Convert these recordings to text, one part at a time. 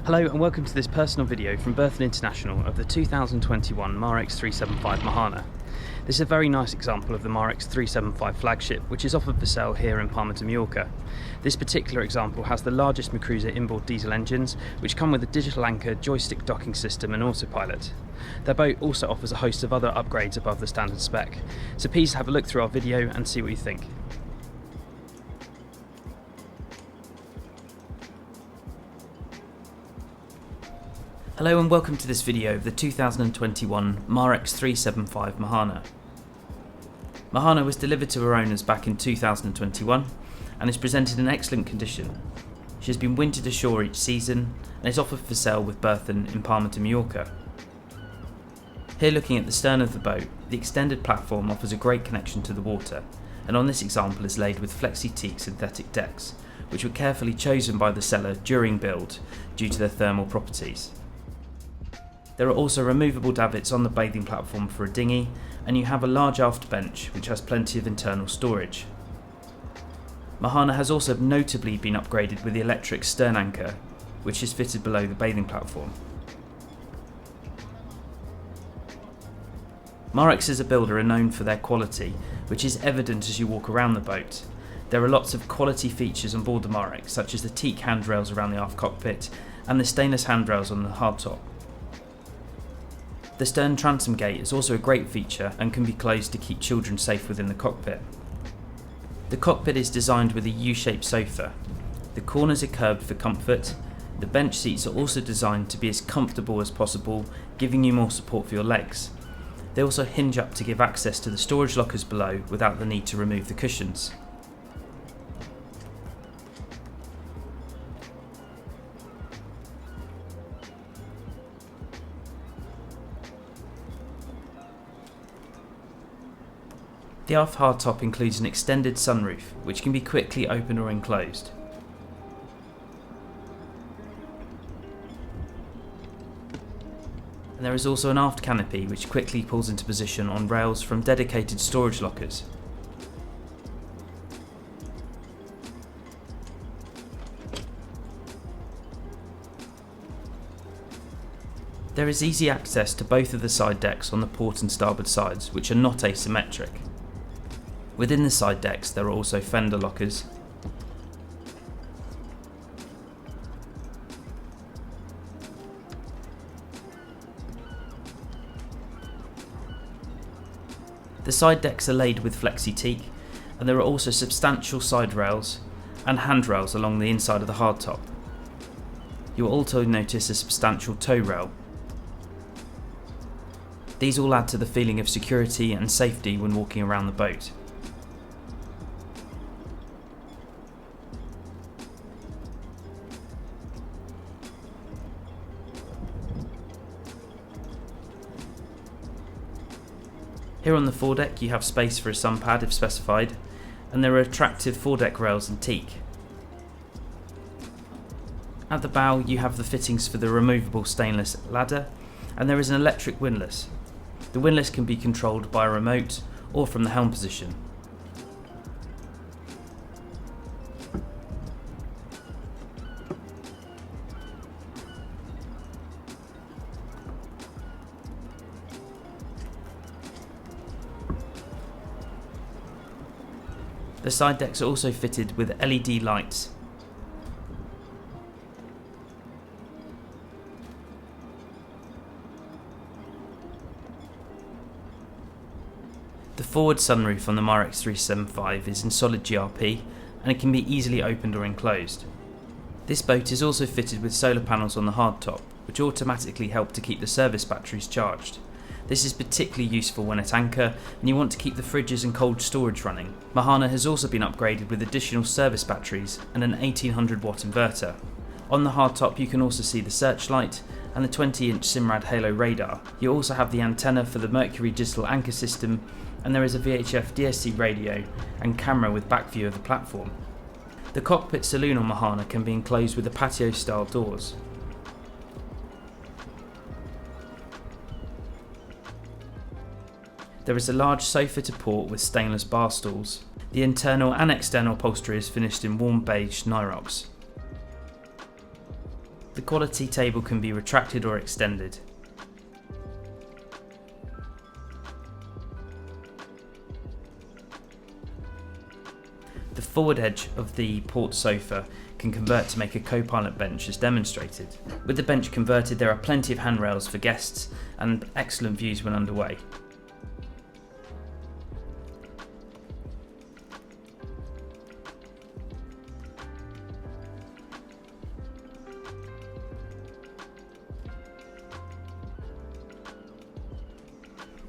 Hello and welcome to this personal video from Berthon International of the 2021 Marex 375 MAHANA. This is a very nice example of the Marex 375 flagship, which is offered for sale here in Palma de Mallorca. This particular example has the largest McCruiser inboard diesel engines, which come with a digital anchor, joystick docking system and autopilot. Their boat also offers a host of other upgrades above the standard spec. So please have a look through our video and see what you think. Hello and welcome to this video of the 2021 Marex 375 MAHANA. MAHANA was delivered to her owners back in 2021 and is presented in excellent condition. She has been wintered ashore each season and is offered for sale with Berthon in Palma de Mallorca. Here, looking at the stern of the boat, the extended platform offers a great connection to the water, and on this example is laid with flexi-teak synthetic decks, which were carefully chosen by the seller during build due to their thermal properties. There are also removable davits on the bathing platform for a dinghy, and you have a large aft bench which has plenty of internal storage. MAHANA has also notably been upgraded with the electric stern anchor, which is fitted below the bathing platform. Marex as a builder are known for their quality, which is evident as you walk around the boat. There are lots of quality features on board the Marex, such as the teak handrails around the aft cockpit and the stainless handrails on the hardtop. The stern transom gate is also a great feature and can be closed to keep children safe within the cockpit. The cockpit is designed with a U-shaped sofa. The corners are curved for comfort. The bench seats are also designed to be as comfortable as possible, giving you more support for your legs. They also hinge up to give access to the storage lockers below without the need to remove the cushions. The aft hardtop includes an extended sunroof, which can be quickly opened or enclosed. And there is also an aft canopy which quickly pulls into position on rails from dedicated storage lockers. There is easy access to both of the side decks on the port and starboard sides, which are not asymmetric. Within the side decks there are also fender lockers. The side decks are laid with flexi-teak, and there are also substantial side rails and handrails along the inside of the hardtop. You will also notice a substantial tow rail. These all add to the feeling of security and safety when walking around the boat. Here on the foredeck you have space for a sun pad if specified, and there are attractive foredeck rails and teak. At the bow you have the fittings for the removable stainless ladder, and there is an electric windlass. The windlass can be controlled by a remote or from the helm position. The side decks are also fitted with LED lights. The forward sunroof on the Marex 375 is in solid GRP and it can be easily opened or enclosed. This boat is also fitted with solar panels on the hardtop, which automatically help to keep the service batteries charged. This is particularly useful when at anchor and you want to keep the fridges and cold storage running. MAHANA has also been upgraded with additional service batteries and an 1800 watt inverter. On the hardtop you can also see the searchlight and the 20-inch Simrad Halo radar. You also have the antenna for the Mercury digital anchor system, and there is a VHF DSC radio and camera with back view of the platform. The cockpit saloon on MAHANA can be enclosed with the patio style doors. There is a large sofa to port with stainless bar stools. The internal and external upholstery is finished in warm beige Nyrox. The quality table can be retracted or extended. The forward edge of the port sofa can convert to make a co-pilot bench as demonstrated. With the bench converted, there are plenty of handrails for guests and excellent views when underway.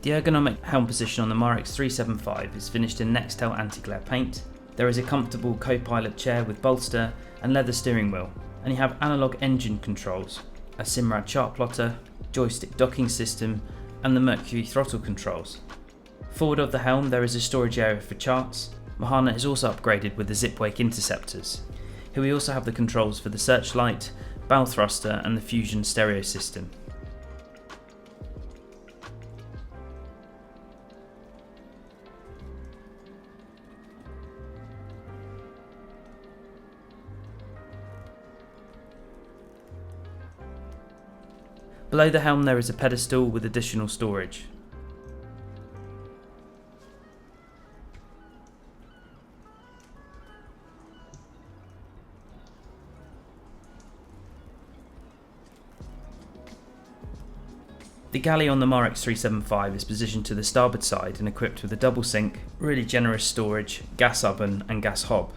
The ergonomic helm position on the Marex 375 is finished in Nextel anti-glare paint. There is a comfortable co-pilot chair with bolster and leather steering wheel, and you have analog engine controls, a Simrad chart plotter, joystick docking system, and the Mercury throttle controls. Forward of the helm there is a storage area for charts. MAHANA is also upgraded with the zip-wake interceptors. Here we also have the controls for the searchlight, bow thruster, and the Fusion stereo system. Below the helm there is a pedestal with additional storage. The galley on the Marex 375 is positioned to the starboard side and equipped with a double sink, really generous storage, gas oven and gas hob.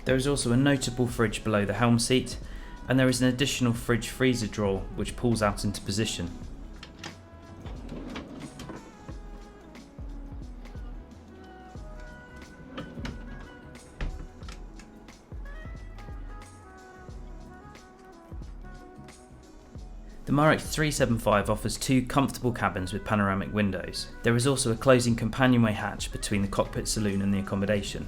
There is also a notable fridge below the helm seat, and there is an additional fridge freezer drawer which pulls out into position. The Marex 375 offers two comfortable cabins with panoramic windows. There is also a closing companionway hatch between the cockpit saloon and the accommodation.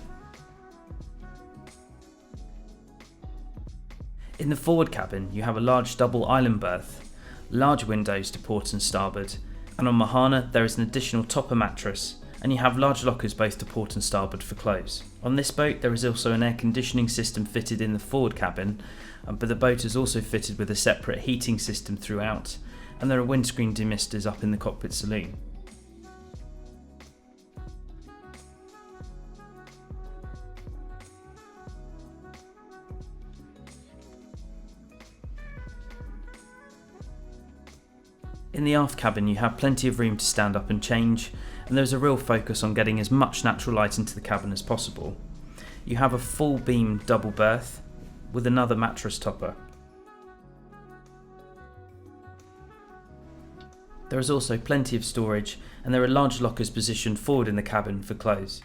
In the forward cabin you have a large double island berth, large windows to port and starboard, and on MAHANA there is an additional topper mattress, and you have large lockers both to port and starboard for clothes. On this boat there is also an air conditioning system fitted in the forward cabin, but the boat is also fitted with a separate heating system throughout, and there are windscreen demisters up in the cockpit saloon. In the aft cabin you have plenty of room to stand up and change, and there is a real focus on getting as much natural light into the cabin as possible. You have a full beam double berth with another mattress topper. There is also plenty of storage, and there are large lockers positioned forward in the cabin for clothes.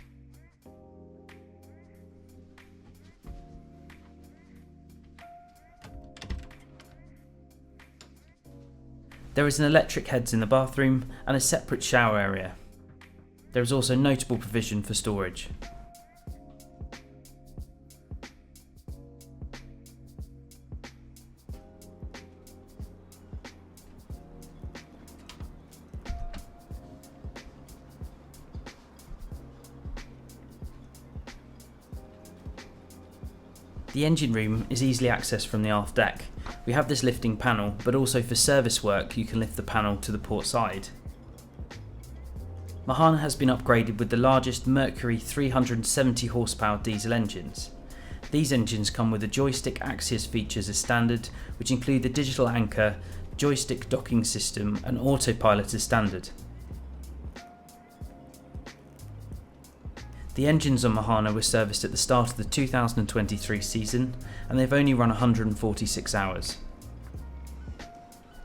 There is an electric heads in the bathroom and a separate shower area. There is also notable provision for storage. The engine room is easily accessed from the aft deck. We have this lifting panel, but also for service work you can lift the panel to the port side. MAHANA has been upgraded with the largest Mercury 370 horsepower diesel engines. These engines come with the joystick Axios features as standard, which include the digital anchor, joystick docking system and autopilot as standard. The engines on MAHANA were serviced at the start of the 2023 season, and they've only run 146 hours.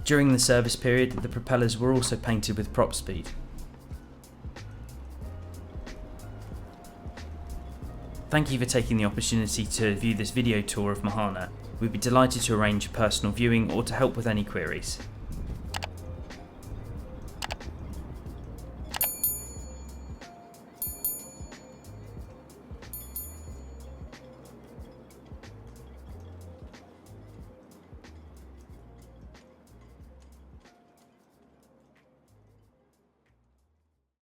During the service period, the propellers were also painted with prop speed. Thank you for taking the opportunity to view this video tour of MAHANA. We'd be delighted to arrange personal viewing or to help with any queries.